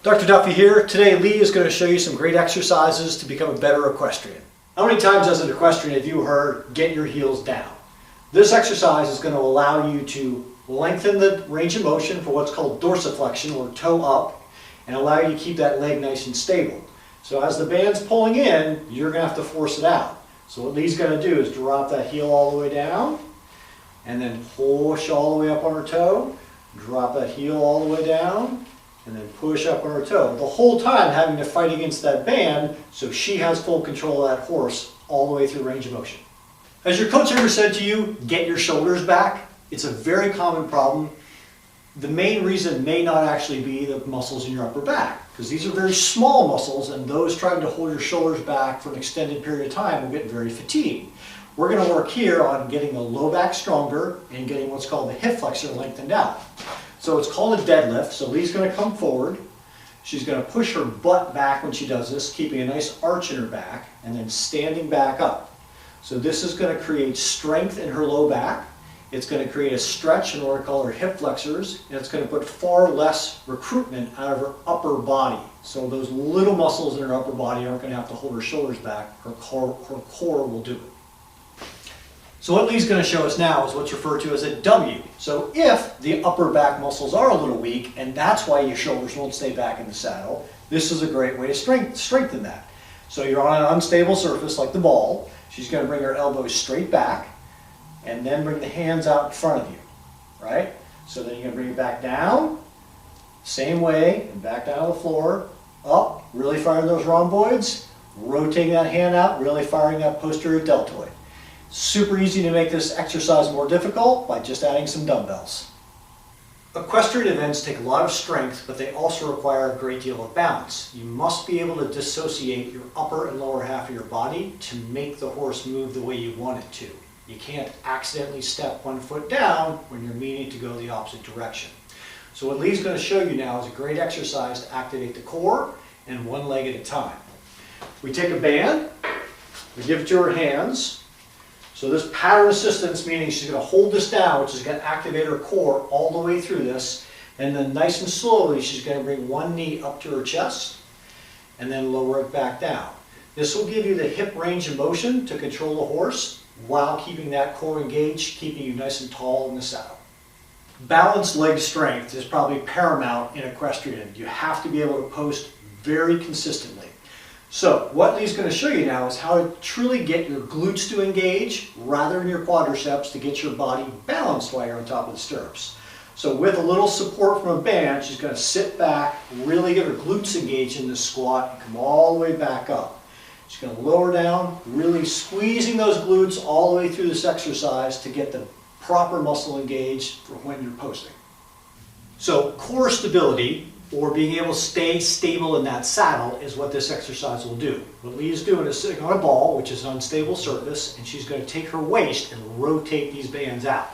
Dr. Duffy here. Today Lee is going to show you some great exercises to become a better equestrian. How many times as an equestrian have you heard, get your heels down? This exercise is going to allow you to lengthen the range of motion for what's called dorsiflexion, or toe up, and allow you to keep that leg nice and stable. So as the band's pulling in, you're going to have to force it out. So what Lee's going to do is drop that heel all the way down, and then push all the way up on her toe, drop that heel all the way down, and then push up on her toe. The whole time having to fight against that band so she has full control of that horse all the way through range of motion. Has your coach ever said to you, get your shoulders back? It's a very common problem. The main reason may not actually be the muscles in your upper back, because these are very small muscles, and those trying to hold your shoulders back for an extended period of time will get very fatigued. We're going to work here on getting the low back stronger and getting what's called the hip flexor lengthened out. So it's called a deadlift. So Lee's going to come forward. She's going to push her butt back when she does this, keeping a nice arch in her back, and then standing back up. So this is going to create strength in her low back. It's going to create a stretch in what we call her hip flexors, and it's going to put far less recruitment out of her upper body. So those little muscles in her upper body aren't going to have to hold her shoulders back. Her core will do it. So what Lee's going to show us now is what's referred to as a W. So if the upper back muscles are a little weak, and that's why your shoulders won't stay back in the saddle, this is a great way to strengthen that. So you're on an unstable surface like the ball. She's going to bring her elbows straight back, and then bring the hands out in front of you, right? So then you're going to bring it back down, same way, and back down to the floor, up, really firing those rhomboids, rotating that hand out, really firing that posterior deltoid. Super easy to make this exercise more difficult by just adding some dumbbells. Equestrian events take a lot of strength, but they also require a great deal of balance. You must be able to dissociate your upper and lower half of your body to make the horse move the way you want it to. You can't accidentally step one foot down when you're meaning to go the opposite direction. So what Lee's going to show you now is a great exercise to activate the core, and one leg at a time. We take a band, we give it to her hands. So this pattern assistance, meaning she's going to hold this down, which is going to activate her core all the way through this, and then nice and slowly she's going to bring one knee up to her chest and then lower it back down. This will give you the hip range of motion to control the horse while keeping that core engaged, keeping you nice and tall in the saddle. Balanced leg strength is probably paramount in equestrian. You have to be able to post very consistently. So what Lee's going to show you now is how to truly get your glutes to engage rather than your quadriceps to get your body balanced while you're on top of the stirrups. So with a little support from a band, she's going to sit back, really get her glutes engaged in this squat, and come all the way back up. She's going to lower down, really squeezing those glutes all the way through this exercise to get the proper muscle engaged for when you're posting. So core stability, or being able to stay stable in that saddle, is what this exercise will do. What Lee is doing is sitting on a ball, which is an unstable surface, and she's going to take her waist and rotate these bands out.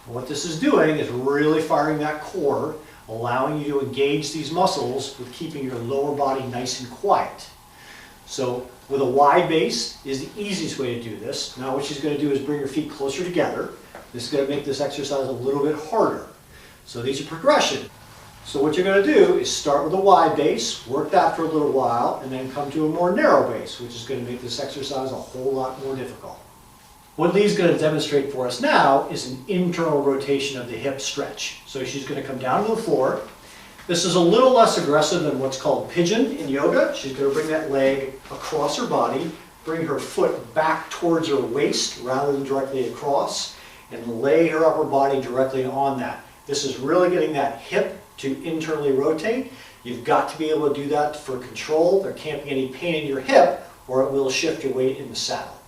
And what this is doing is really firing that core, allowing you to engage these muscles with keeping your lower body nice and quiet. So with a wide base is the easiest way to do this. Now what she's going to do is bring her feet closer together. This is going to make this exercise a little bit harder. So these are progression. So what you're going to do is start with a wide base, work that for a little while, and then come to a more narrow base, which is going to make this exercise a whole lot more difficult. What Lee's going to demonstrate for us now is an internal rotation of the hip stretch. So she's going to come down to the floor. This is a little less aggressive than what's called pigeon in yoga. She's going to bring that leg across her body, bring her foot back towards her waist rather than directly across, and lay her upper body directly on that. This is really getting that hip to internally rotate. You've got to be able to do that for control. There can't be any pain in your hip, or it will shift your weight in the saddle.